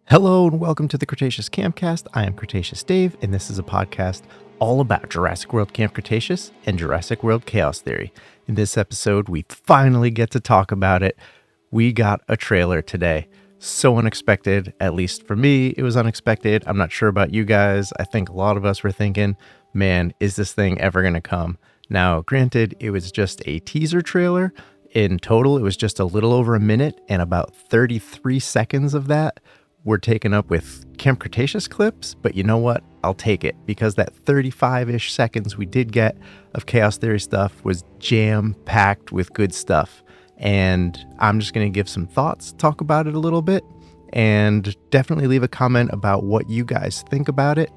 Hello and welcome to the Cretaceous Campcast. I am Cretaceous Dave, and this is a podcast all about Jurassic World Camp Cretaceous and Jurassic World Chaos Theory. In this episode, we finally get to talk about it. We got a trailer today. So unexpected, at least for me, it was unexpected. I'm not sure about you guys. I think a lot of us were thinking, man, is this thing ever going to come? Now, granted, it was just a teaser trailer. In total, it was just a little over a minute, and about 33 seconds of that were taken up with Camp Cretaceous clips, but you know what? I'll take it, because that 35-ish seconds we did get of Chaos Theory stuff was jam-packed with good stuff. And I'm just going to give some thoughts, talk about it a little bit, and definitely leave a comment about what you guys think about it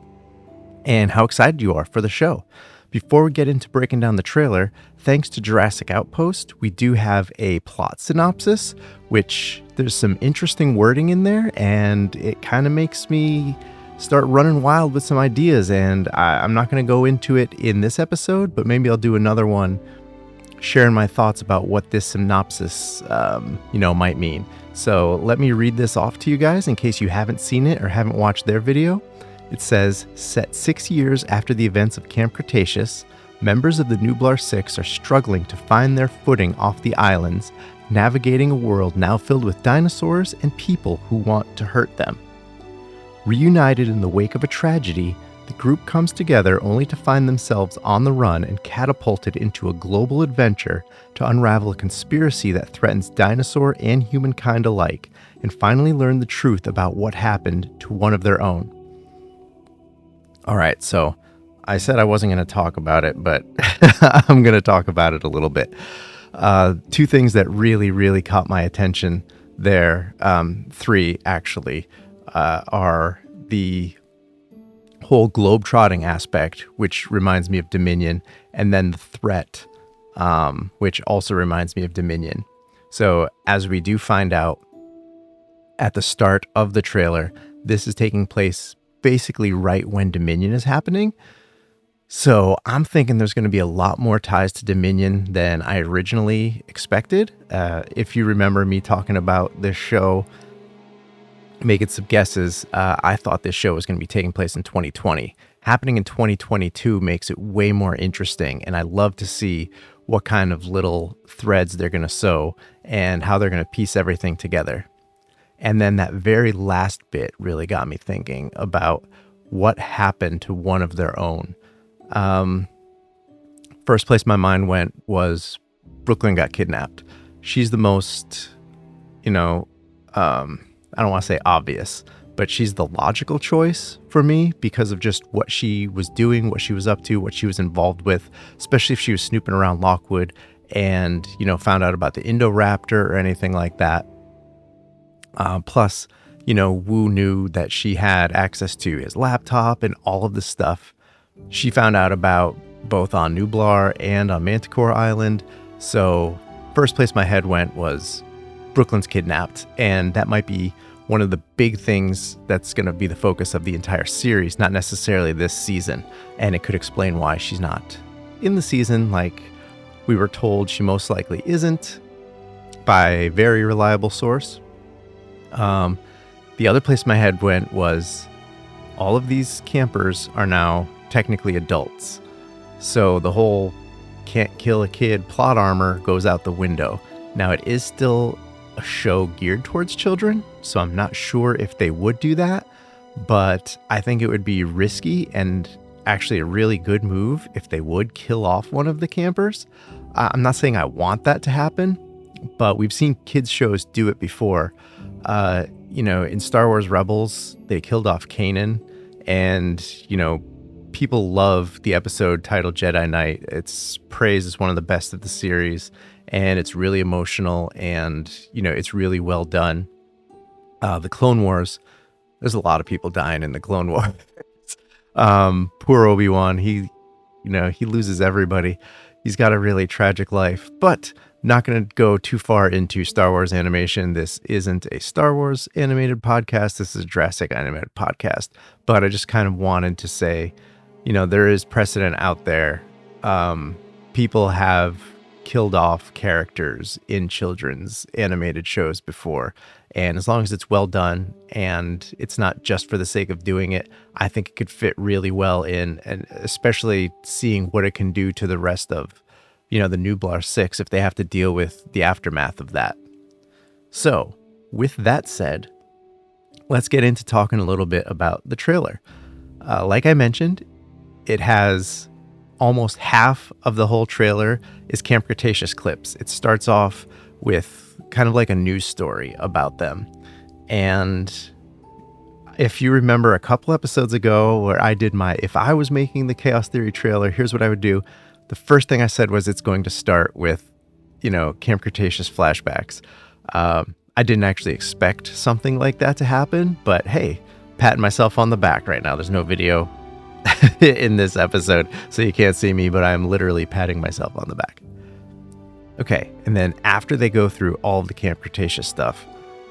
and how excited you are for the show. Before we get into breaking down the trailer, thanks to Jurassic Outpost, we do have a plot synopsis, which there's some interesting wording in there, and it kind of makes me start running wild with some ideas. And I'm not going to go into it in this episode, but maybe I'll do another one sharing my thoughts about what this synopsis, might mean. So let me read this off to you guys in case you haven't seen it or haven't watched their video. It says, set 6 years after the events of Camp Cretaceous, members of the Nublar 6 are struggling to find their footing off the islands, navigating a world now filled with dinosaurs and people who want to hurt them. Reunited in the wake of a tragedy, the group comes together only to find themselves on the run and catapulted into a global adventure to unravel a conspiracy that threatens dinosaur and humankind alike, and finally learn the truth about what happened to one of their own. All right, so I said I wasn't going to talk about it, but I'm going to talk about it a little bit. Two things that really caught my attention there, three actually, are the whole globe-trotting aspect, which reminds me of Dominion, and then the threat, which also reminds me of Dominion. So as we do find out at the start of the trailer, this is taking place basically right when Dominion is happening. So I'm thinking there's going to be a lot more ties to Dominion than I originally expected. If you remember me talking about this show, making some guesses, I thought this show was going to be taking place in 2020. Happening in 2022 makes it way more interesting, and I love to see what kind of little threads they're going to sew and how they're going to piece everything together. And then that very last bit really got me thinking about what happened to one of their own. First place my mind went was Brooklyn got kidnapped. She's the most, I don't want to say obvious, but she's the logical choice for me because of just what she was doing, what she was up to, what she was involved with, especially if she was snooping around Lockwood and, found out about the Indoraptor or anything like that. Plus, Wu knew that she had access to his laptop and all of this stuff she found out about both on Nublar and on Manticore Island. So first place my head went was Brooklyn's kidnapped, and that might be one of the big things that's going to be the focus of the entire series, not necessarily this season. And it could explain why she's not in the season like we were told she most likely isn't by a very reliable source. The other place my head went was all of these campers are now technically adults. So the whole can't kill a kid plot armor goes out the window. Now it is still a show geared towards children, so I'm not sure if they would do that, but I think it would be risky and actually a really good move if they would kill off one of the campers. I'm not saying I want that to happen, but we've seen kids shows do it before. In Star Wars Rebels, they killed off Kanan, and, people love the episode titled Jedi Knight. It's praised as one of the best of the series, and it's really emotional, and, it's really well done. The Clone Wars, there's a lot of people dying in the Clone Wars. Poor Obi-Wan, he loses everybody. He's got a really tragic life, but not going to go too far into Star Wars animation. This isn't a Star Wars animated podcast. This is a Jurassic animated podcast. But I just kind of wanted to say, there is precedent out there. People have killed off characters in children's animated shows before. And as long as it's well done and it's not just for the sake of doing it, I think it could fit really well in, and especially seeing what it can do to the rest of, the Nublar 6 if they have to deal with the aftermath of that. So, with that said, let's get into talking a little bit about the trailer. Like I mentioned, it has almost half of the whole trailer is Camp Cretaceous clips. It starts off with kind of like a news story about them. And if you remember a couple episodes ago where I did if I was making the Chaos Theory trailer, here's what I would do. The first thing I said was it's going to start with, Camp Cretaceous flashbacks. I didn't actually expect something like that to happen, but hey, patting myself on the back right now. There's no video in this episode, so you can't see me, but I'm literally patting myself on the back. Okay, and then after they go through all of the Camp Cretaceous stuff,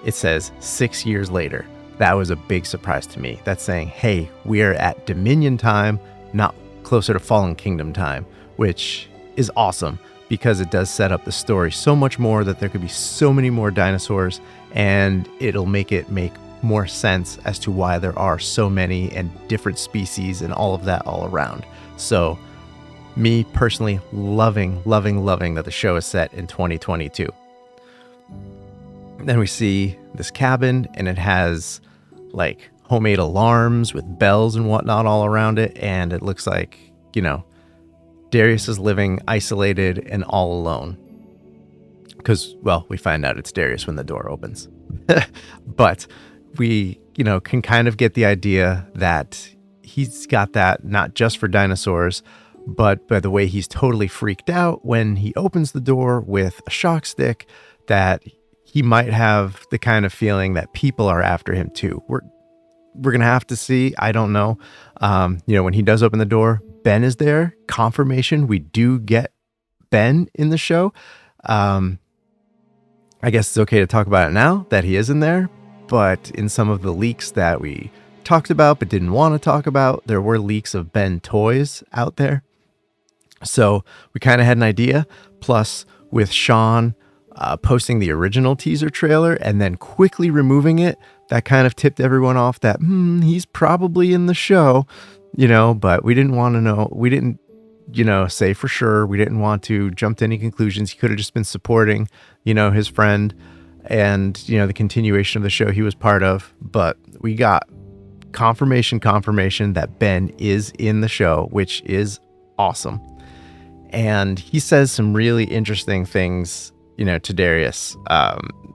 it says 6 years later. That was a big surprise to me. That's saying, hey, we are at Dominion time, not closer to Fallen Kingdom time, which is awesome because it does set up the story so much more that there could be so many more dinosaurs, and it'll make it make more sense as to why there are so many and different species and all of that all around. So me personally loving that the show is set in 2022. Then we see this cabin, and it has like homemade alarms with bells and whatnot all around it. And it looks like, Darius is living isolated and all alone. Because, well, we find out it's Darius when the door opens. But we, can kind of get the idea that he's got that not just for dinosaurs, but by the way he's totally freaked out when he opens the door with a shock stick, that he might have the kind of feeling that people are after him too. We're going to have to see. I don't know. When he does open the door, Ben is there. Confirmation. We do get Ben in the show. I guess it's okay to talk about it now that he is in there. But in some of the leaks that we talked about but didn't want to talk about, there were leaks of Ben toys out there. So we kind of had an idea. Plus, with Sean posting the original teaser trailer and then quickly removing it, that kind of tipped everyone off that he's probably in the show, but we didn't want to know. We didn't, say for sure. We didn't want to jump to any conclusions. He could have just been supporting, his friend and, the continuation of the show he was part of. But we got confirmation that Ben is in the show, which is awesome. And he says some really interesting things, to Darius.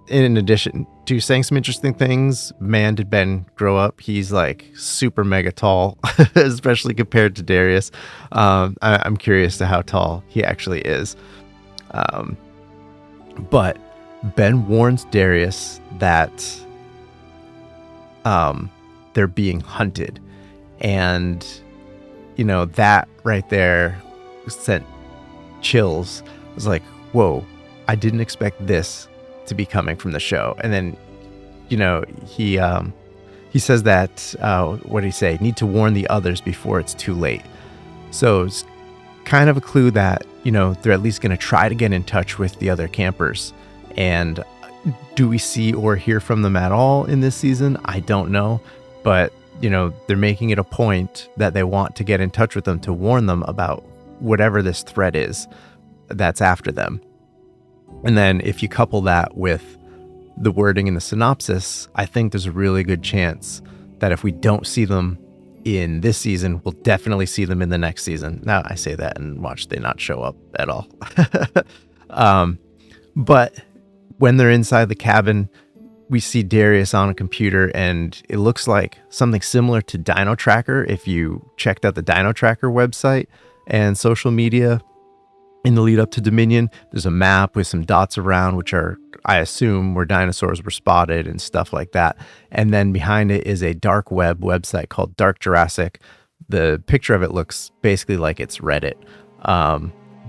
In addition to saying some interesting things, man, did Ben grow up. He's like super mega tall, especially compared to Darius. I'm curious to how tall he actually is. But Ben warns Darius that they're being hunted. And, that right there sent chills. I was like, whoa, I didn't expect this to be coming from the show. And then, he says that, what did he say? Need to warn the others before it's too late. So it's kind of a clue that, they're at least going to try to get in touch with the other campers. And do we see or hear from them at all in this season? I don't know. But, they're making it a point that they want to get in touch with them to warn them about whatever this threat is that's after them. And then if you couple that with the wording in the synopsis, I think there's a really good chance that if we don't see them in this season, we'll definitely see them in the next season. Now I say that and watch they not show up at all. But when they're inside the cabin, we see Darius on a computer, and it looks like something similar to Dino Tracker. If you checked out the Dino Tracker website and social media in the lead up to Dominion, there's a map with some dots around, which are, I assume, where dinosaurs were spotted and stuff like that. And then behind it is a dark web website called Dark Jurassic. The picture of it looks basically like it's Reddit.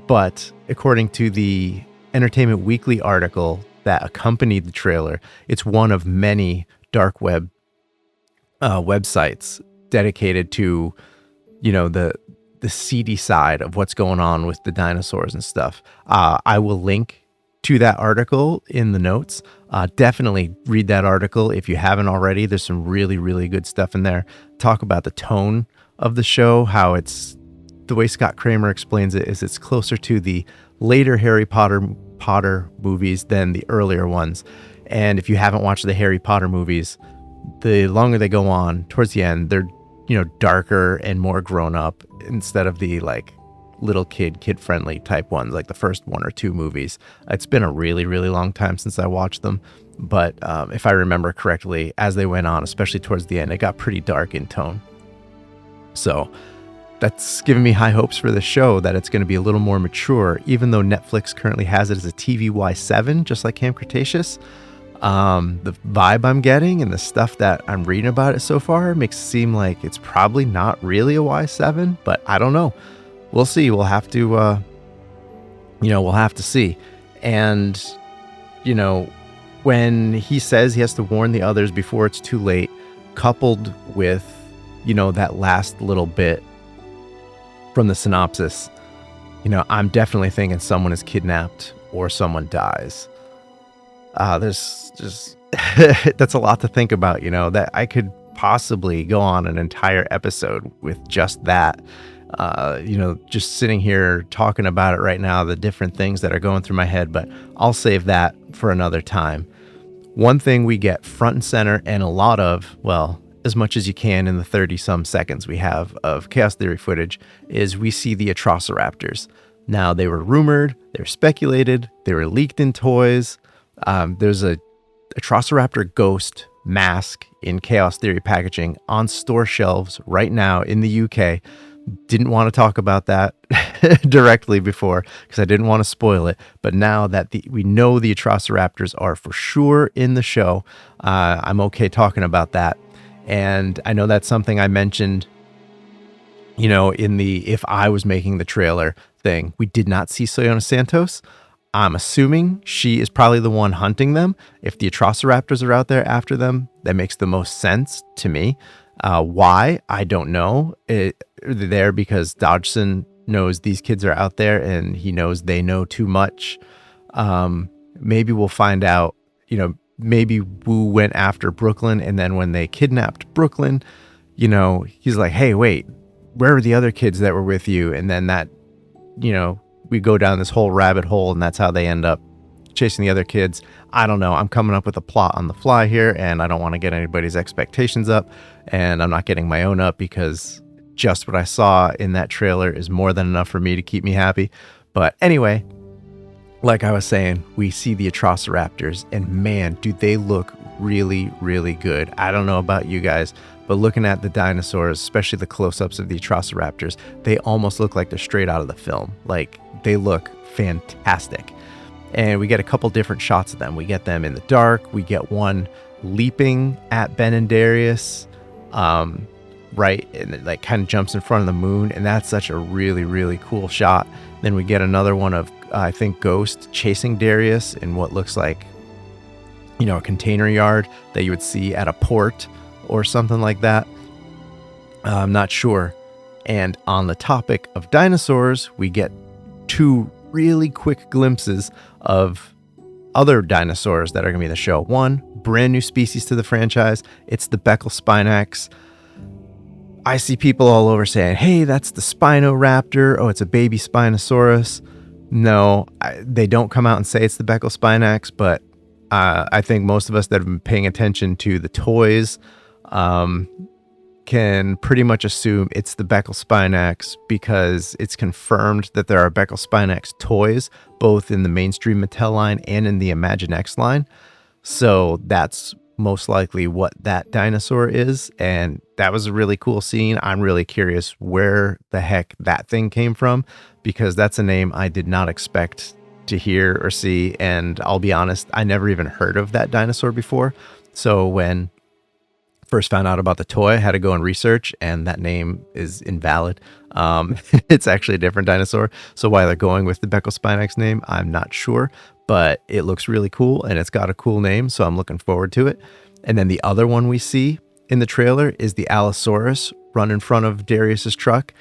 But according to the Entertainment Weekly article that accompanied the trailer, it's one of many dark web websites dedicated to, the seedy side of what's going on with the dinosaurs and stuff. I will link to that article in the notes. Definitely read that article if you haven't already. There's some really, really good stuff in there. Talk about the tone of the show, how it's, the way Scott Kramer explains it is it's closer to the later Harry Potter movies than the earlier ones. And if you haven't watched the Harry Potter movies, the longer they go on towards the end, they're, darker and more grown up instead of the like little kid friendly type ones, like the first one or two movies. It's been a really, really long time since I watched them. But if I remember correctly, as they went on, especially towards the end, it got pretty dark in tone. So that's giving me high hopes for the show, that it's going to be a little more mature, even though Netflix currently has it as a TVY7, just like Camp Cretaceous. The vibe I'm getting and the stuff that I'm reading about it so far makes it seem like it's probably not really a Y7, but I don't know. We'll see. We'll have to, we'll have to see. And, when he says he has to warn the others before it's too late, coupled with, that last little bit from the synopsis, I'm definitely thinking someone is kidnapped or someone dies. There's just, that's a lot to think about, that I could possibly go on an entire episode with just that. Just sitting here talking about it right now, the different things that are going through my head, but I'll save that for another time. One thing we get front and center, and a lot of, well, as much as you can in the 30 some seconds we have of Chaos Theory footage, is we see the Atrociraptors. Now, they were rumored, they were speculated, they were leaked in toys. There's a Atrociraptor ghost mask in Chaos Theory packaging on store shelves right now in the UK. Didn't want to talk about that directly before because I didn't want to spoil it. But now that we know the Atrociraptors are for sure in the show, I'm okay talking about that. And I know that's something I mentioned, in the if I was making the trailer thing. We did not see Soyona Santos. I'm assuming she is probably the one hunting them. If the Atrociraptors are out there after them, that makes the most sense to me. Why? I don't know. They're there because Dodgson knows these kids are out there and he knows they know too much. Maybe we'll find out, maybe Wu went after Brooklyn, and then when they kidnapped Brooklyn, he's like, hey, wait, where are the other kids that were with you? And then that, we go down this whole rabbit hole, and that's how they end up chasing the other kids. I don't know. I'm coming up with a plot on the fly here, and I don't want to get anybody's expectations up, and I'm not getting my own up because just what I saw in that trailer is more than enough for me to keep me happy. But anyway, like I was saying, we see the Atrociraptors, and man, do they look really, really good. I don't know about you guys, but looking at the dinosaurs, especially the close-ups of the Atrociraptors, they almost look like they're straight out of the film. Like, they look fantastic. And we get a couple different shots of them. We get them in the dark. We get one leaping at Ben and Darius, right? And it like kind of jumps in front of the moon. And that's such a really, really cool shot. Then we get another one of, I think, Ghost chasing Darius in what looks like, a container yard that you would see at a port or something like that. I'm not sure. And on the topic of dinosaurs, we get two really quick glimpses of other dinosaurs that are going to be in the show. One, brand new species to the franchise. It's the Beckel Spinax. I see people all over saying, hey, that's the Spinoraptor. Oh, it's a baby Spinosaurus. No, they don't come out and say it's the Beckel Spinax, but I think most of us that have been paying attention to the toys can pretty much assume it's the Beckel Spinax because it's confirmed that there are Beckel Spinax toys, both in the mainstream Mattel line and in the Imaginext line. So that's most likely what that dinosaur is. And that was a really cool scene. I'm really curious where the heck that thing came from, because that's a name I did not expect to hear or see. And I'll be honest, I never even heard of that dinosaur before. So when first found out about the toy, I had to go and research, and that name is invalid. It's actually a different dinosaur. So why they're going with the Beckel Spinax name, I'm not sure, but it looks really cool and it's got a cool name. So I'm looking forward to it. And then the other one we see in the trailer is the Allosaurus run in front of Darius's truck.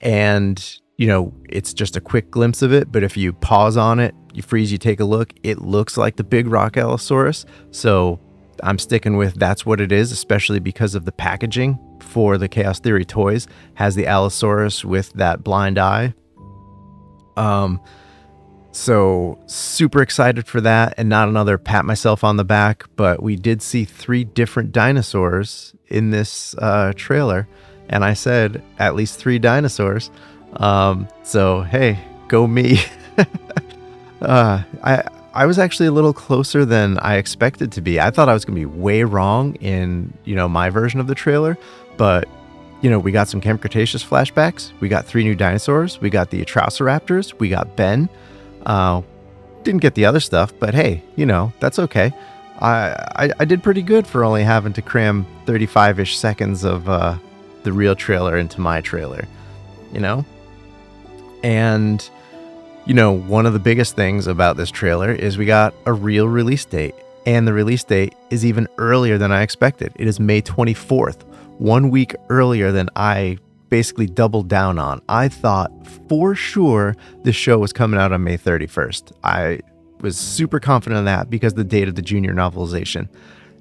And, it's just a quick glimpse of it. But if you pause on it, you freeze, you take a look, it looks like the big rock Allosaurus. So I'm sticking with that's what it is, especially because of the packaging for the Chaos Theory toys has the Allosaurus with that blind eye. So super excited for that, and not another pat myself on the back, but we did see 3 different dinosaurs in this trailer, and I said at least 3 dinosaurs. So hey, go me. I was actually a little closer than I expected to be. I thought I was going to be way wrong in, my version of the trailer, but we got some Camp Cretaceous flashbacks. We got 3 new dinosaurs. We got the Atrociraptors. We got Ben. Didn't get the other stuff, but hey, that's okay. I did pretty good for only having to cram 35-ish seconds of the real trailer into my trailer, And, one of the biggest things about this trailer is we got a real release date. And the release date is even earlier than I expected. It is May 24th, 1 week earlier than I basically doubled down on. I thought for sure this show was coming out on May 31st. I was super confident in that because of the date of the junior novelization.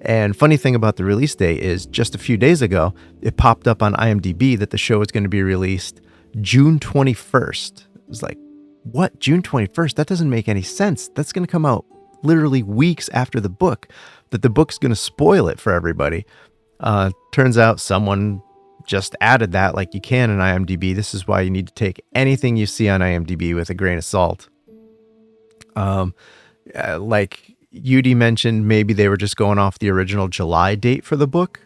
And funny thing about the release date is just a few days ago, it popped up on IMDb that the show is going to be released June 21st. It was like, what? June 21st? That doesn't make any sense. That's going to come out literally weeks after the book, that the book's going to spoil it for everybody. Turns out someone just added that like you can in IMDb. This is why you need to take anything you see on IMDb with a grain of salt. Like Yudi mentioned, maybe they were just going off the original July date for the book,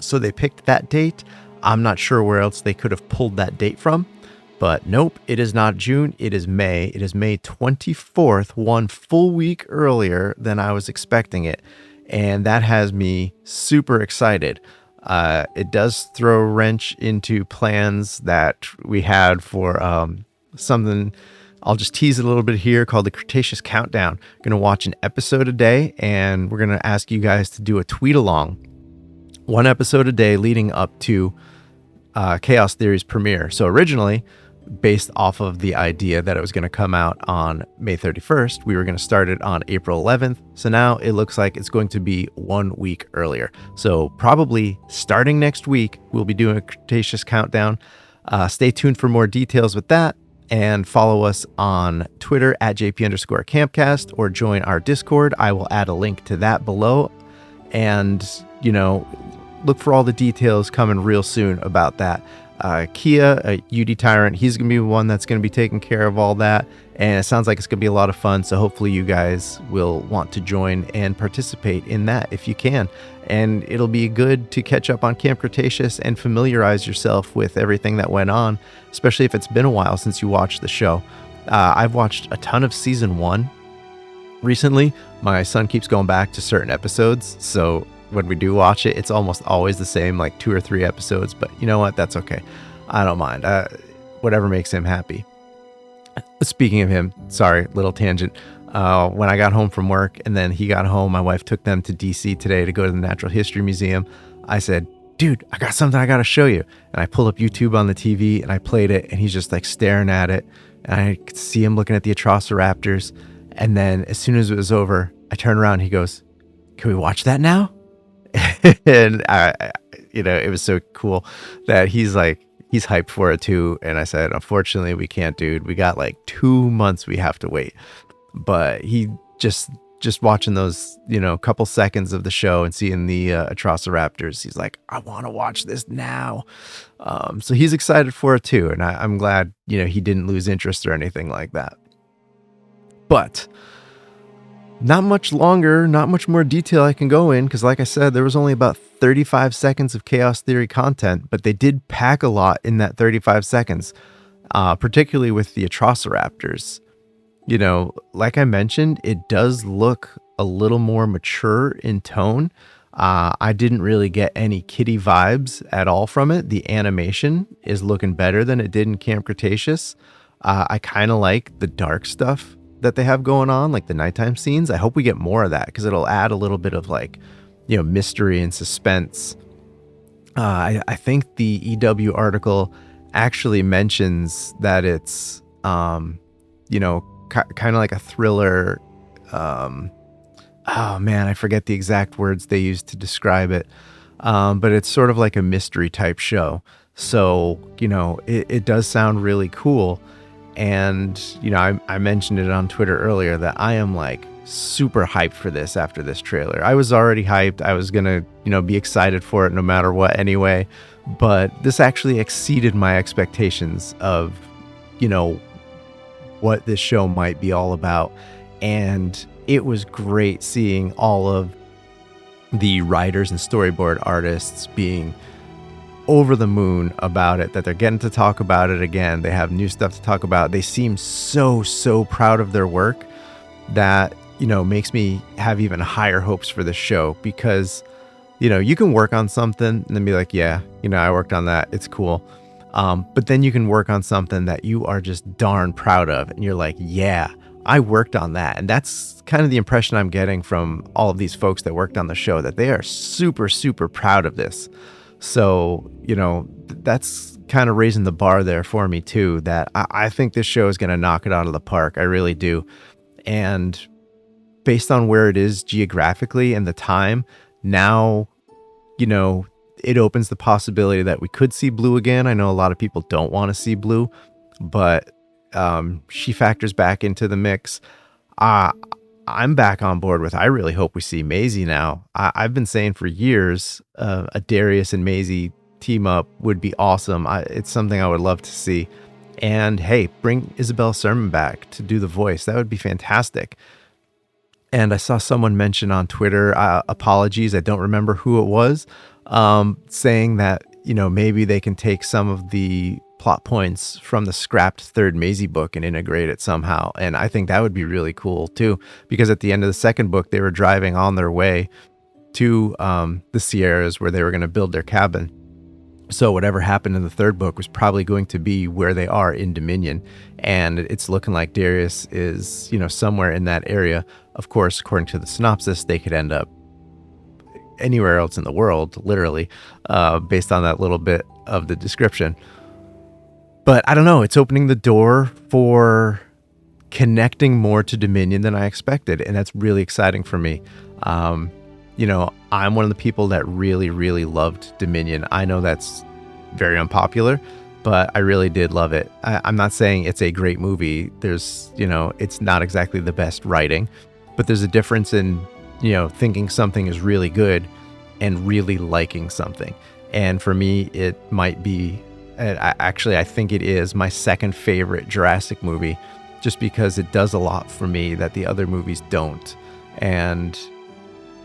so they picked that date. I'm not sure where else they could have pulled that date from, but nope, it is not June, it is May. It is May 24th, 1 full week earlier than I was expecting it, and that has me super excited. It does throw a wrench into plans that we had for something. I'll just tease it a little bit here, called the Cretaceous Countdown. Going to watch an episode a day, and we're going to ask you guys to do a tweet along. 1 episode a day leading up to Chaos Theory's premiere. So originally, based off of the idea that it was going to come out on May 31st, we were going to start it on April 11th. So now it looks like it's going to be 1 week earlier. So probably starting next week, we'll be doing a Cretaceous Countdown. Stay tuned for more details with that, and follow us on Twitter at JP_Campcast, or join our Discord. I will add a link to that below, and look for all the details coming real soon about that. Kia, UD Tyrant, he's going to be one that's going to be taking care of all that. And it sounds like it's going to be a lot of fun. So hopefully you guys will want to join and participate in that if you can. And it'll be good to catch up on Camp Cretaceous and familiarize yourself with everything that went on, especially if it's been a while since you watched the show. I've watched a ton of season 1 recently. My son keeps going back to certain episodes. So when we do watch it, it's almost always the same, like 2 or 3 episodes, but you know what? That's okay. I don't mind. Whatever makes him happy. Speaking of him, sorry, little tangent. When I got home from work and then he got home, my wife took them to DC today to go to the Natural History Museum. I said, dude, I got something I got to show you. And I pulled up YouTube on the TV and I played it, and he's just like staring at it. And I could see him looking at the Atrociraptors. And then as soon as it was over, I turned around and he goes, can we watch that now? And it was so cool that he's hyped for it too. And I said, unfortunately, we can't, dude. We got like 2 months we have to wait. But he just watching those, couple seconds of the show and seeing the Atrociraptors, he's like, I want to watch this now. So he's excited for it too. And I'm glad, he didn't lose interest or anything like that. But not much longer, not much more detail I can go in, because like I said, there was only about 35 seconds of Chaos Theory content, but they did pack a lot in that 35 seconds, particularly with the Atrociraptors. Like I mentioned, it does look a little more mature in tone. I didn't really get any kitty vibes at all from it. The animation is looking better than it did in Camp Cretaceous. I kind of like the dark stuff that they have going on, like the nighttime scenes. I hope we get more of that, because it'll add a little bit of mystery and suspense. I think the EW article actually mentions that it's, you know, kind of like a thriller. Oh man, I forget the exact words they used to describe it. But it's sort of like a mystery type show. So, you know, it does sound really cool. And, you know, I mentioned it on Twitter earlier that I am like super hyped for this after this trailer. I was already hyped. I was going to, you know, be excited for it no matter what anyway. But this actually exceeded my expectations of, you know, what this show might be all about. And it was great seeing all of the writers and storyboard artists being over the moon about it, that they're getting to talk about it again. They have new stuff to talk about. They seem so proud of their work that, you know, makes me have even higher hopes for the show, because, you know, you can work on something and then be like, yeah, you know, I worked on that. It's cool. But then you can work on something that you are just darn proud of. And you're like, yeah, I worked on that. And that's kind of the impression I'm getting from all of these folks that worked on the show, that they are super proud of this. So, you know, that's kind of raising the bar there for me too, that I think this show is going to knock it out of the park. I really do. And based on where it is geographically and the time, now, you know, it opens the possibility that we could see Blue again. I know a lot of people don't want to see Blue, but she factors back into the mix. I'm back on board with, I really hope we see Maisie now. I've been saying for years, a Darius and Maisie team up would be awesome. It's something I would love to see. And hey, bring Isabel Sermon back to do the voice. That would be fantastic. And I saw someone mention on Twitter, apologies, I don't remember who it was, saying that, you know, maybe they can take some of the plot points from the scrapped third Maisie book and integrate it somehow. And I think that would be really cool too, because at the end of the second book, they were driving on their way to the Sierras where they were going to build their cabin. So whatever happened in the third book was probably going to be where they are in Dominion. And it's looking like Darius is, you know, somewhere in that area. Of course, according to the synopsis, they could end up anywhere else in the world, literally, based on that little bit of the description. But I don't know, it's opening the door for connecting more to Dominion than I expected. And that's really exciting for me. You know, I'm one of the people that really loved Dominion. I know that's very unpopular, but I really did love it. I'm not saying it's a great movie. There's, you know, it's not exactly the best writing, but there's a difference in, you know, thinking something is really good and really liking something. And for me, it might be, I think it is my second favorite Jurassic movie, just because it does a lot for me that the other movies don't. And,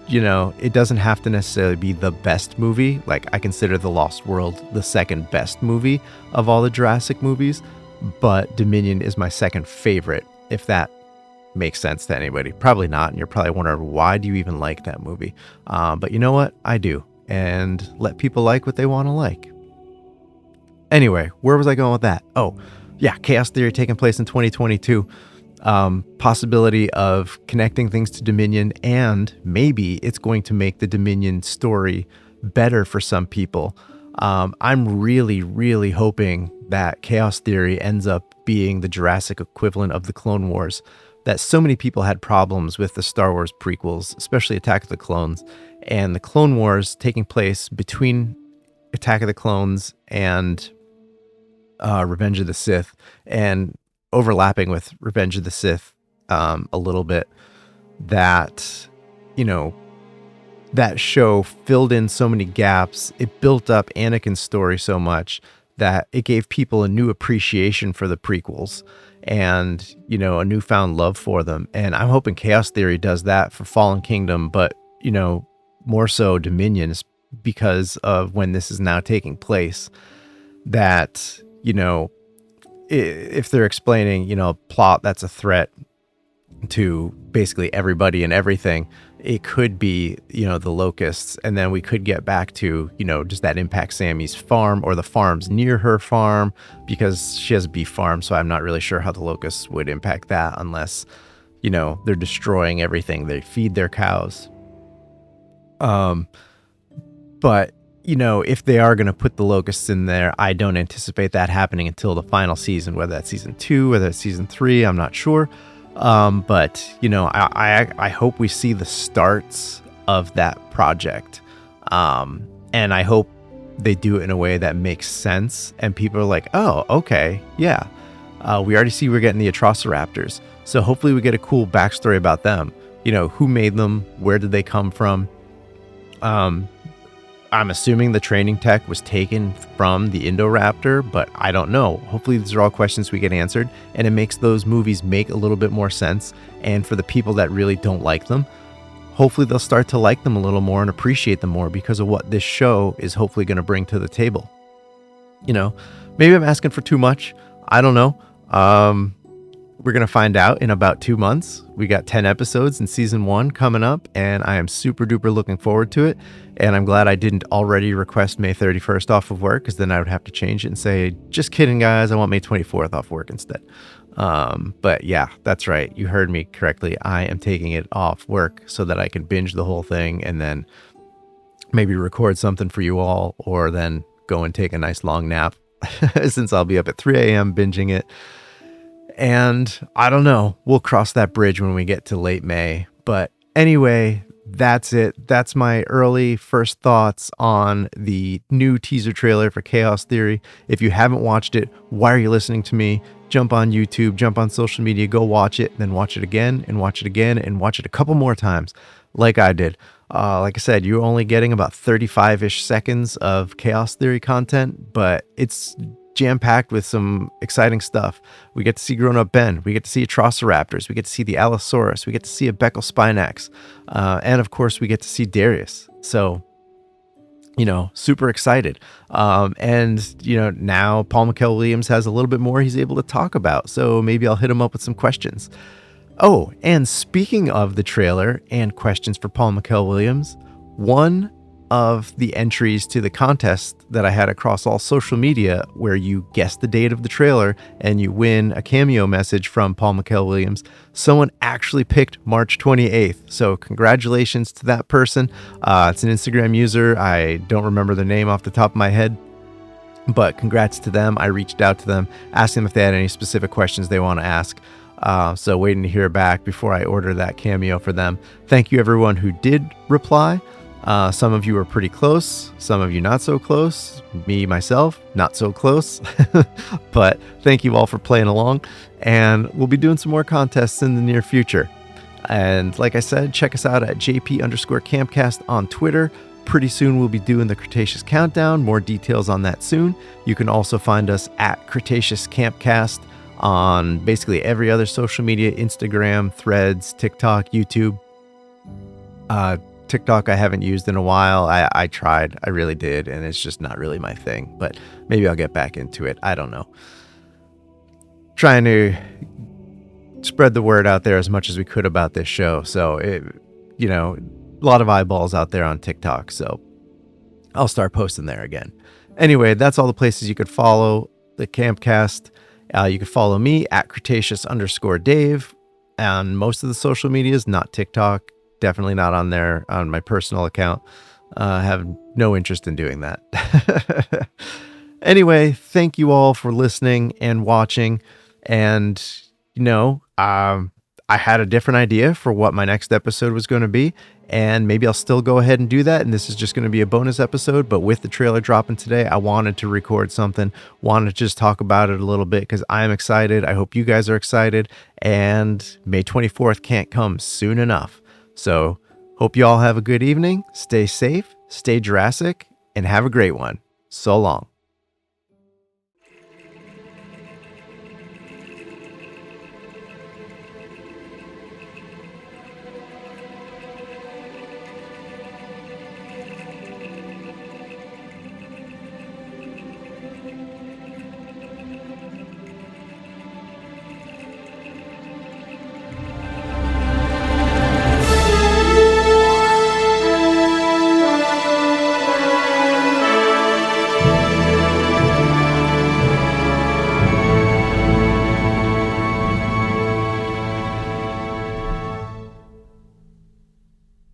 you know, it doesn't have to necessarily be the best movie. Like, I consider The Lost World the second best movie of all the Jurassic movies, but Dominion is my second favorite, if that makes sense to anybody. Probably not, and you're probably wondering, why do you even like that movie? But you know what? I do, and let people like what they want to like. Anyway, where was I going with that? Oh, yeah, Chaos Theory taking place in 2022. Possibility of connecting things to Dominion, and maybe it's going to make the Dominion story better for some people. I'm really hoping that Chaos Theory ends up being the Jurassic equivalent of the Clone Wars, that so many people had problems with the Star Wars prequels, especially Attack of the Clones, and the Clone Wars taking place between Attack of the Clones and Revenge of the Sith, and overlapping with Revenge of the Sith a little bit, that, you know, that show filled in so many gaps. It built up Anakin's story so much that it gave people a new appreciation for the prequels and, you know, a newfound love for them. And I'm hoping Chaos Theory does that for Fallen Kingdom, but, you know, more so Dominion, because of when this is now taking place, that, you know, if they're explaining, you know, plot that's a threat to basically everybody and everything, it could be, you know, the locusts, and then we could get back to, you know, does that impact Sammy's farm or the farms near her farm, because she has a beef farm, so I'm not really sure how the locusts would impact that unless, you know, they're destroying everything they feed their cows. But if they are going to put the locusts in there, I don't anticipate that happening until the final season, whether that's season 2, whether it's season 3, I'm not sure. But I hope we see the starts of that project. And I hope they do it in a way that makes sense and people are like, oh, okay, yeah. We already see we're getting the Atrociraptors. So hopefully we get a cool backstory about them. Who made them? Where did they come from? I'm assuming the training tech was taken from the Indoraptor, but I don't know. Hopefully these are all questions we get answered, and it makes those movies make a little bit more sense. And for the people that really don't like them, hopefully they'll start to like them a little more and appreciate them more because of what this show is hopefully going to bring to the table. Maybe I'm asking for too much. I don't know. We're going to find out in about 2 months. We got 10 episodes in season 1 coming up, and I am super duper looking forward to it. And I'm glad I didn't already request May 31st off of work, because then I would have to change it and say, just kidding, guys, I want May 24th off work instead. But yeah, that's right. You heard me correctly. I am taking it off work so that I can binge the whole thing and then maybe record something for you all, or then go and take a nice long nap since I'll be up at 3 a.m. binging it. And I don't know, we'll cross that bridge when we get to late May. But anyway, that's it. That's my early first thoughts on the new teaser trailer for Chaos Theory. If you haven't watched it, why are you listening to me? Jump on YouTube, jump on social media, go watch it, then watch it again and watch it again and watch it a couple more times like I did. Like I said, you're only getting about 35-ish seconds of Chaos Theory content, but it's jam-packed with some exciting stuff. We get to see grown-up Ben. We get to see Atrociraptors. We get to see the Allosaurus. We get to see a Beckel Spinax. And of course, we get to see Darius. So, super excited. And now Paul McKell-Williams has a little bit more he's able to talk about. So maybe I'll hit him up with some questions. Oh, and speaking of the trailer and questions for Paul McKell-Williams, one of the entries to the contest that I had across all social media, where you guess the date of the trailer and you win a cameo message from Paul McKell-Williams, someone actually picked March 28th. So congratulations to that person. It's an Instagram user. I don't remember the name off the top of my head, but congrats to them. I reached out to them, asked them if they had any specific questions they want to ask. So waiting to hear back before I order that cameo for them. Thank you everyone who did reply. Some of you were pretty close, some of you not so close. Me, myself, not so close. But thank you all for playing along. And we'll be doing some more contests in the near future. And like I said, check us out at JP_Campcast on Twitter. Pretty soon we'll be doing the Cretaceous Countdown. More details on that soon. You can also find us at Cretaceous Campcast on basically every other social media, Instagram, Threads, TikTok, YouTube. TikTok I haven't used in a while. I tried. I really did. And it's just not really my thing. But maybe I'll get back into it. I don't know. Trying to spread the word out there as much as we could about this show. So, a lot of eyeballs out there on TikTok. So I'll start posting there again. Anyway, that's all the places you could follow the Campcast. You can follow me at Cretaceous_Dave on most of the social medias, not TikTok. Definitely not on there on my personal account. Have no interest in doing that. Anyway, thank you all for listening and watching. And, I had a different idea for what my next episode was going to be. And maybe I'll still go ahead and do that. And this is just going to be a bonus episode. But with the trailer dropping today, I wanted to record something. Wanted to just talk about it a little bit because I'm excited. I hope you guys are excited. And May 24th can't come soon enough. So hope you all have a good evening. Stay safe, stay Jurassic, and have a great one. So long.